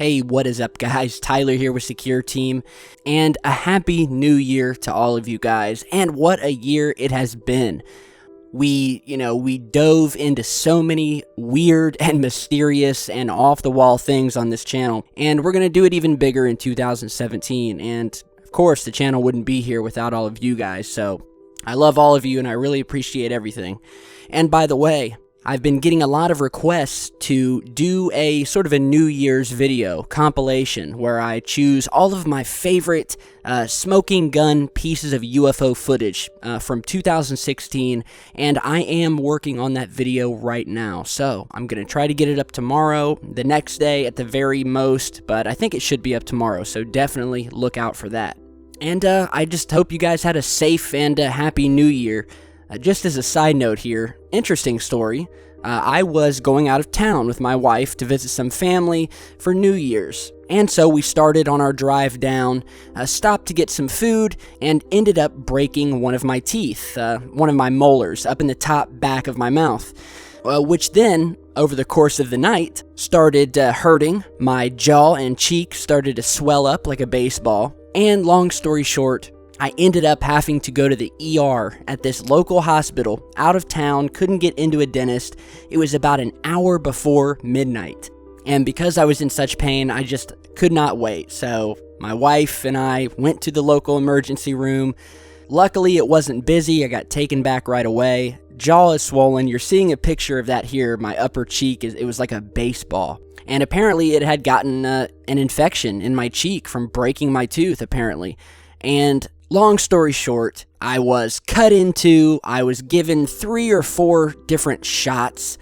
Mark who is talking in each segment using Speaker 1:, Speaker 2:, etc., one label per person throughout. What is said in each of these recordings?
Speaker 1: Hey, what is up, guys? Tyler here with Secureteam, and a happy new year to all of you guys. And what a year it has been. We dove into so many weird and mysterious and off-the-wall things on this channel, and we're going to do it even bigger in 2017. And, of course, the channel wouldn't be here without all of you guys, so I love all of you, and I really appreciate everything. And, by the way, I've been getting a lot of requests to do a sort of a New Year's video compilation where I choose all of my favorite smoking gun pieces of UFO footage from 2016, and I am working on that video right now. So I'm going to try to get it up tomorrow, the next day at the very most, but I think it should be up tomorrow, so definitely look out for that. And I just hope you guys had a safe and happy New Year. Just as a side note here, interesting story, I was going out of town with my wife to visit some family for New Year's. And so we started on our drive down, stopped to get some food, and ended up breaking one of my teeth, one of my molars, up in the top back of my mouth. Which then, over the course of the night, started hurting. My jaw and cheek started to swell up like a baseball. And long story short, I ended up having to go to the ER at this local hospital, out of town, couldn't get into a dentist. It was about an hour before midnight. And because I was in such pain, I just could not wait. So my wife and I went to the local emergency room. Luckily, it wasn't busy. I got taken back right away. Jaw is swollen. You're seeing a picture of that here. My upper cheek, it was like a baseball. And apparently it had gotten an infection in my cheek from breaking my tooth, apparently. And long story short, I was cut into, I was given 3 or 4 different shots,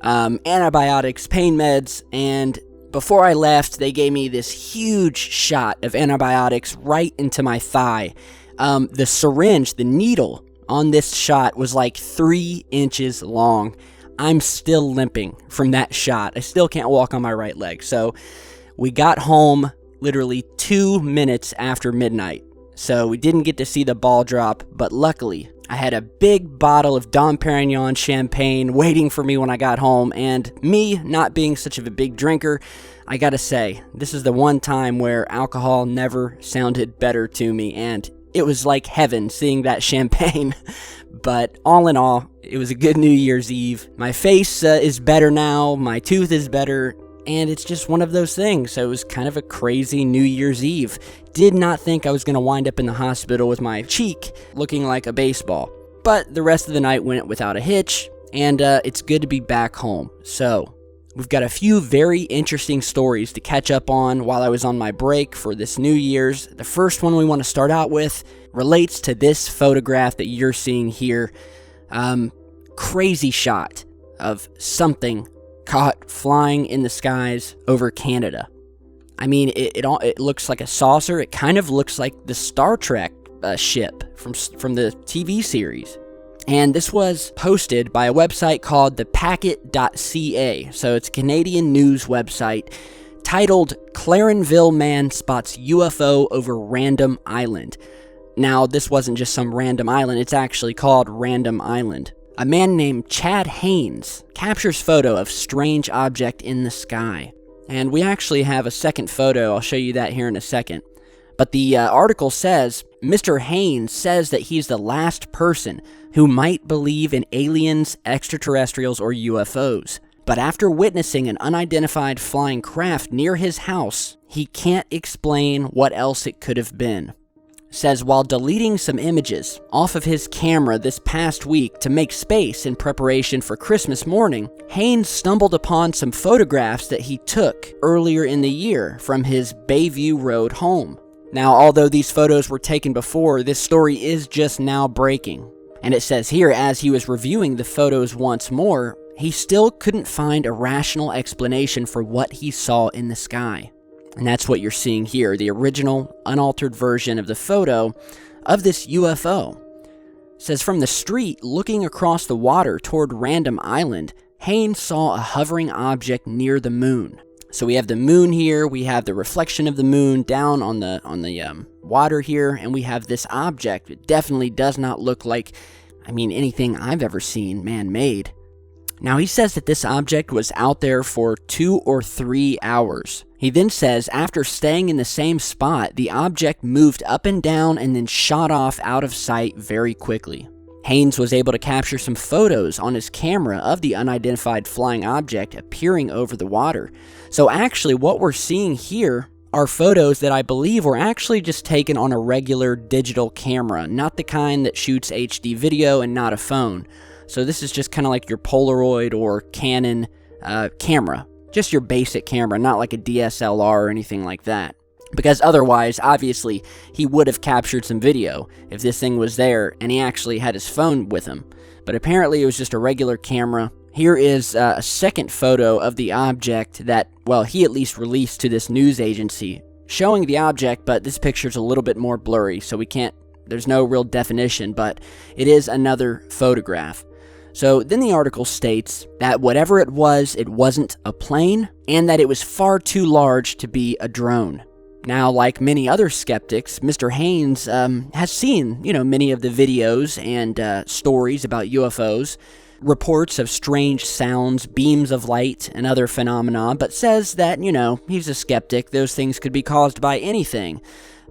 Speaker 1: antibiotics, pain meds, and before I left, they gave me this huge shot of antibiotics right into my thigh. The syringe, the needle on this shot was like 3 inches long. I'm still limping from that shot. I still can't walk on my right leg. So we got home literally 2 minutes after midnight. So we didn't get to see the ball drop, but luckily, I had a big bottle of Dom Perignon champagne waiting for me when I got home, and me not being such of a big drinker, I gotta say, this is the one time where alcohol never sounded better to me, and it was like heaven seeing that champagne. But all in all, it was a good New Year's Eve. My face is better now, my tooth is better, and it's just one of those things. So it was kind of a crazy New Year's Eve. Did not think I was going to wind up in the hospital with my cheek looking like a baseball. But the rest of the night went without a hitch, and it's good to be back home. So we've got a few very interesting stories to catch up on while I was on my break for this New Year's. The first one we want to start out with relates to this photograph that you're seeing here. Crazy shot of something caught flying in the skies over Canada. I mean, it looks like a saucer. It kind of looks like the Star Trek ship from the TV series. And this was posted by a website called thepacket.ca. So it's a Canadian news website titled "Clarenville Man Spots UFO Over Random Island." Now, this wasn't just some random island. It's actually called Random Island. A man named Chad Haynes captures photo of strange object in the sky. And we actually have a second photo. I'll show you that here in a second. But the article says, Mr. Haynes says that he's the last person who might believe in aliens, extraterrestrials, or UFOs. But after witnessing an unidentified flying craft near his house, he can't explain what else it could have been. Says while deleting some images off of his camera this past week to make space in preparation for Christmas morning, Haynes stumbled upon some photographs that he took earlier in the year from his Bayview Road home. Now, although these photos were taken before, this story is just now breaking. And it says here, as he was reviewing the photos once more, he still couldn't find a rational explanation for what he saw in the sky. And that's what you're seeing here, the original, unaltered version of the photo of this UFO. It says, from the street, looking across the water toward Random Island, Haynes saw a hovering object near the moon. So we have the moon here, we have the reflection of the moon down on the water here, and we have this object. It definitely does not look like, anything I've ever seen man-made. Now, he says that this object was out there for 2 or 3 hours. He then says after staying in the same spot, the object moved up and down and then shot off out of sight very quickly. Haynes was able to capture some photos on his camera of the unidentified flying object appearing over the water. So actually, what we're seeing here are photos that I believe were actually just taken on a regular digital camera, not the kind that shoots HD video and not a phone. So this is just kind of like your Polaroid or Canon camera. Just your basic camera, not like a DSLR or anything like that. Because otherwise, obviously, he would have captured some video if this thing was there and he actually had his phone with him. But apparently it was just a regular camera. Here is a second photo of the object that, well, he at least released to this news agency, showing the object, but this picture's a little bit more blurry, so there's no real definition, but it is another photograph. So then the article states that whatever it wasn't a plane, and that it was far too large to be a drone. Now, like many other skeptics, Mr. Haynes has seen, many of the videos and stories about UFOs, reports of strange sounds, beams of light, and other phenomena, but says that, he's a skeptic, those things could be caused by anything.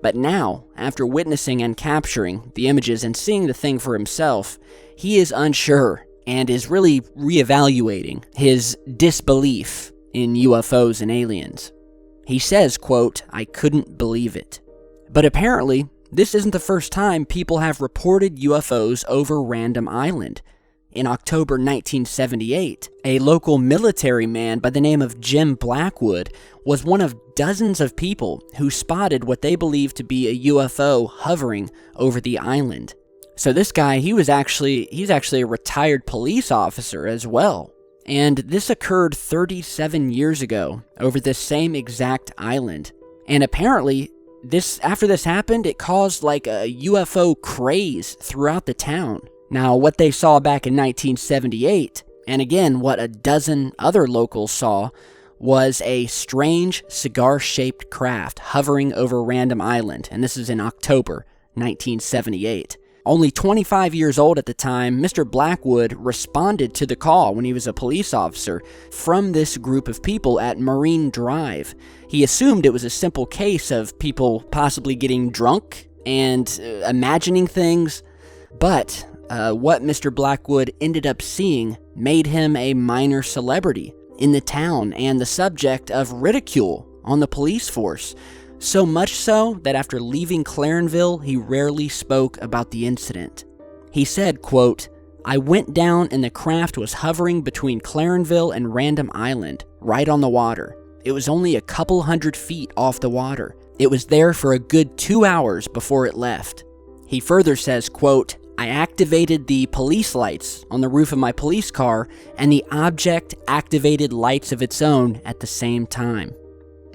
Speaker 1: But now, after witnessing and capturing the images and seeing the thing for himself, he is unsure and is really reevaluating his disbelief in UFOs and aliens. He says, quote, "I couldn't believe it." But apparently, this isn't the first time people have reported UFOs over Random Island. In October 1978, a local military man by the name of Jim Blackwood was one of dozens of people who spotted what they believed to be a UFO hovering over the island. So this guy, he's actually a retired police officer as well. And this occurred 37 years ago over this same exact island. And apparently, after this happened, it caused like a UFO craze throughout the town. Now, what they saw back in 1978, and again, what a dozen other locals saw, was a strange cigar-shaped craft hovering over Random Island. And this is in October 1978. Only 25 years old at the time, Mr. Blackwood responded to the call when he was a police officer from this group of people at Marine Drive. He assumed it was a simple case of people possibly getting drunk and imagining things, but what Mr. Blackwood ended up seeing made him a minor celebrity in the town and the subject of ridicule on the police force. So much so that after leaving Clarenville, he rarely spoke about the incident. He said, quote, "I went down and the craft was hovering between Clarenville and Random Island, right on the water. It was only a couple 100 feet off the water. It was there for a good 2 hours before it left." He further says, quote, "I activated the police lights on the roof of my police car, and the object activated lights of its own at the same time."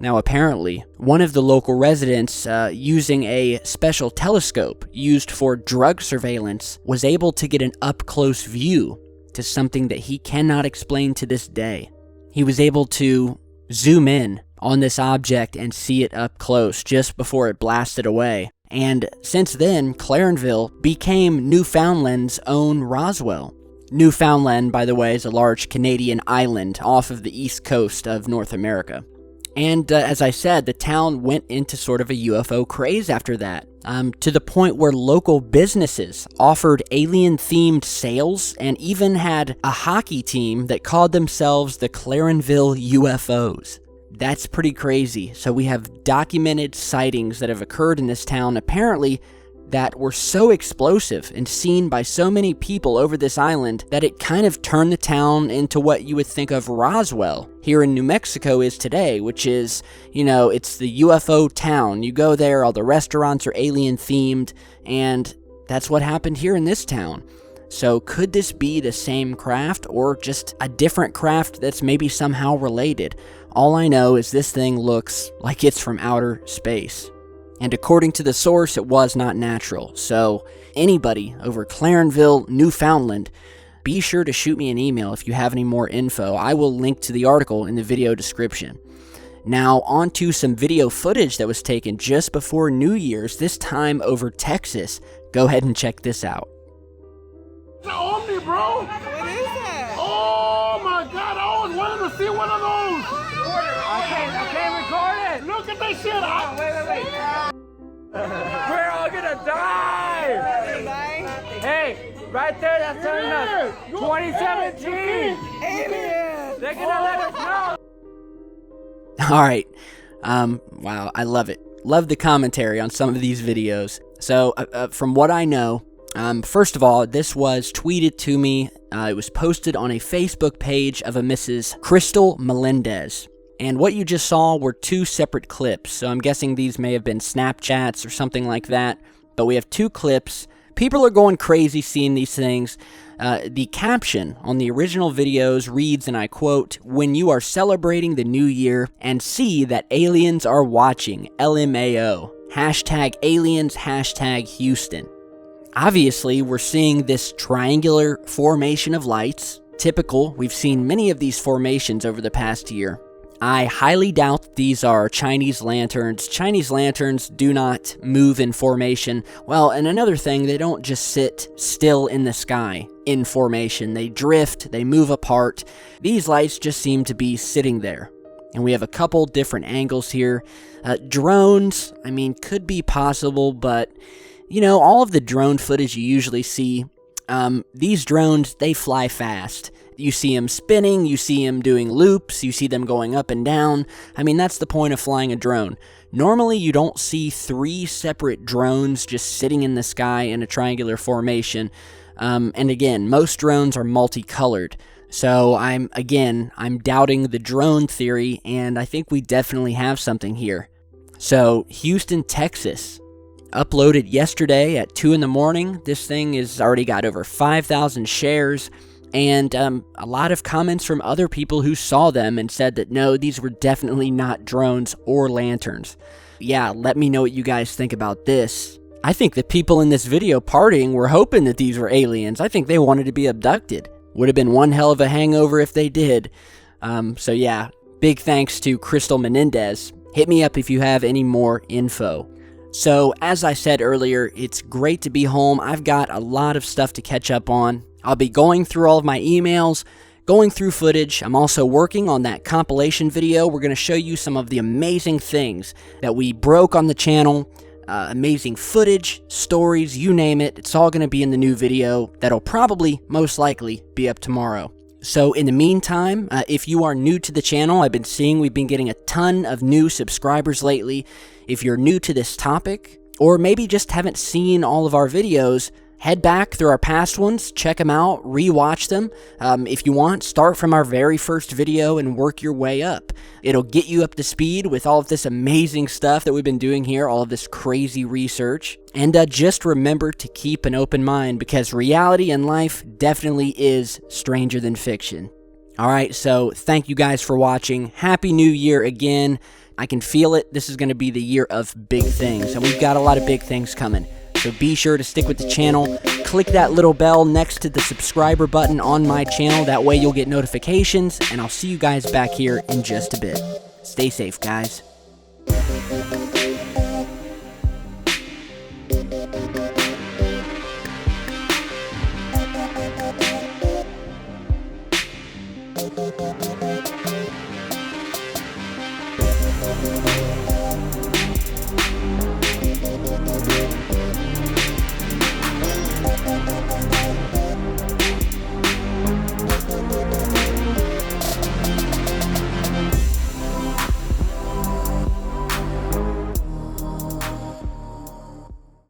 Speaker 1: Now, apparently, one of the local residents, using a special telescope used for drug surveillance, was able to get an up-close view to something that he cannot explain to this day. He was able to zoom in on this object and see it up close just before it blasted away. And since then, Clarenville became Newfoundland's own Roswell. Newfoundland, by the way, is a large Canadian island off of the east coast of North America. And as I said, the town went into sort of a UFO craze after that, to the point where local businesses offered alien-themed sales and even had a hockey team that called themselves the Clarenville UFOs. That's pretty crazy. So we have documented sightings that have occurred in this town, apparently, that were so explosive and seen by so many people over this island that it kind of turned the town into what you would think of Roswell here in New Mexico is today, which is, it's the UFO town. You go there, all the restaurants are alien themed, and that's what happened here in this town. So could this be the same craft or just a different craft that's maybe somehow related? All I know is this thing looks like it's from outer space. And according to the source, it was not natural. So anybody over Clarenville, Newfoundland, be sure to shoot me an email if you have any more info. I will link to the article in the video description. Now, on to some video footage that was taken just before New Year's, this time over Texas. Go ahead and check this out.
Speaker 2: It's an Omni, bro.
Speaker 3: What is that?
Speaker 2: Oh! to see one of those.
Speaker 3: I can't record it.
Speaker 2: Look at that shit.
Speaker 3: Oh, wait. We're all gonna die. Hey, right there, that's turning us. 2017. Aliens. They're gonna let us know.
Speaker 1: All right. Wow, I love it. Love the commentary on some of these videos. So, from what I know, first of all, this was tweeted to me. It was posted on a Facebook page of a Mrs. Crystal Melendez. And what you just saw were two separate clips. So I'm guessing these may have been Snapchats or something like that. But we have two clips. People are going crazy seeing these things. The caption on the original videos reads, and I quote, "When you are celebrating the new year and see that aliens are watching, LMAO. Hashtag aliens, hashtag Houston." Obviously, we're seeing this triangular formation of lights. Typical, we've seen many of these formations over the past year. I highly doubt these are Chinese lanterns. Chinese lanterns do not move in formation. Well, and another thing, they don't just sit still in the sky in formation. They drift, they move apart. These lights just seem to be sitting there. And we have a couple different angles here. Drones, I mean, could be possible, but, you know, all of the drone footage you usually see, these drones, they fly fast. You see them spinning, you see them doing loops, you see them going up and down. I mean, that's the point of flying a drone. Normally, you don't see three separate drones just sitting in the sky in a triangular formation. And again, most drones are multicolored. So I'm doubting the drone theory, and I think we definitely have something here. So, Houston, Texas. Uploaded yesterday at 2 in the morning. This thing has already got over 5,000 shares. And a lot of comments from other people who saw them and said that no, these were definitely not drones or lanterns. Yeah, let me know what you guys think about this. I think the people in this video partying were hoping that these were aliens. I think they wanted to be abducted. Would have been one hell of a hangover if they did. So yeah, big thanks to Crystal Menendez. Hit me up if you have any more info. So, as I said earlier, it's great to be home. I've got a lot of stuff to catch up on. I'll be going through all of my emails, going through footage. I'm also working on that compilation video. We're going to show you some of the amazing things that we broke on the channel. Amazing footage, stories, you name it. It's all going to be in the new video that'll probably, most likely, be up tomorrow. So in the meantime, if you are new to the channel, I've been seeing we've been getting a ton of new subscribers lately. If you're new to this topic, or maybe just haven't seen all of our videos, head back through our past ones, check them out, rewatch them. If you want, start from our very first video and work your way up. It'll get you up to speed with all of this amazing stuff that we've been doing here, all of this crazy research. And just remember to keep an open mind, because reality and life definitely is stranger than fiction. Alright, so thank you guys for watching. Happy New Year again. I can feel it. This is going to be the year of big things, and we've got a lot of big things coming. So be sure to stick with the channel. Click that little bell next to the subscriber button on my channel. That way you'll get notifications, and I'll see you guys back here in just a bit. Stay safe, guys.